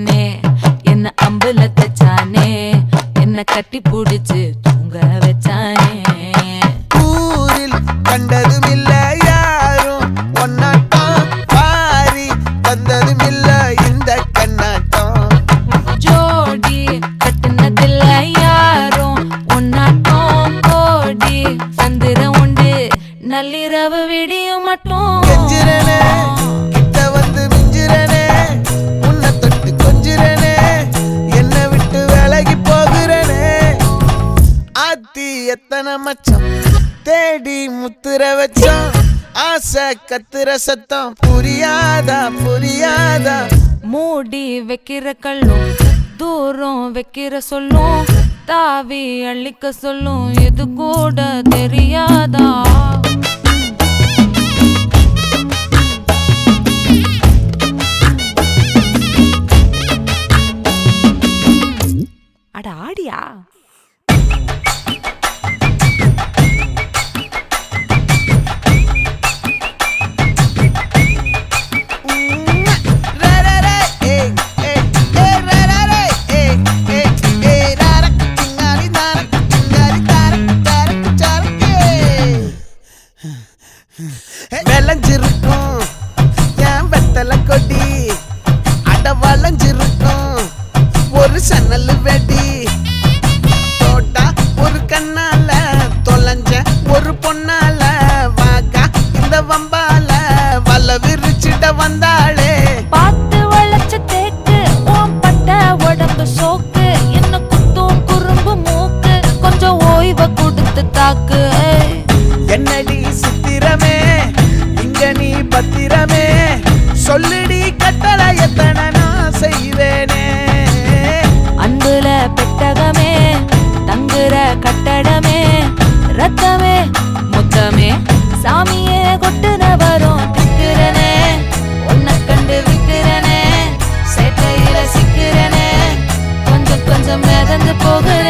வச்சானே என்ன அம்புல தச்சானே என்ன கட்டி புடிச்சு தூங்க வச்சானே. ஊரில் கண்டதும் இல்ல யாரும் ஒன்னாட்டம் பாரி வந்ததும் இல்ல இந்த கண்ணாட்டம். ஜோடி கட்டுனதில்ல யாரும் ஒன்னாட்டம் கோடி சந்திரம் உண்டு நள்ளிரவு விடியும் மட்டும். கெஞ்சிரனே கிட்ட வந்து மிஞ்சிரனே உன்னை தொட்டு கொஞ்சிரனே என்ன விட்டு விலகி போகிறனே. ஆத்தி எத்தனை மச்சம் தேடி முத்துற வச்சோம் ஆசை கத்துற சத்தம் புரியாதா புரியாதா. மூடி வைக்கிற கல்லும் தூரம் வைக்கிற சொல்லும் தாவி அள்ளிக்க சொல்லும் இது கூட தெரியாதா. அட ஆடியா விளைஞ்சிருக்கும் என் வெத்தலை கொடி அட வளைஞ்சிருக்கும் ஒரு சன்னல் வெடி தோட்டா ஒரு கண்ணால தொலைஞ்ச ஒரு பொண்ணால வாக்கா இந்த வம்பால வல விரிச்சிட வந்தாளே. பார்த்து வளைச்ச தேக்கு ஓம் பட்ட உடம்பு சோக்கு என்ன குத்தும் குறும்பு மூக்கு கொஞ்சம் ஓய்வை கொடுத்து தாக்கு. என்னடி சித்திரமே இங்க நீ பத்திரமே சொல்லுடி கட்டளை எத்தனை நான் செய்வேனே. அன்புல பெட்டகமே தங்குற கட்டடமே ரத்தமே முத்தமே சாமியே கொட்டுன வரும் திக்கிறனே உன்னை கண்டு விக்கிறனே சேட்டையில சிக்கிறனே கொஞ்சம் கொஞ்சம் மிதந்து போகுற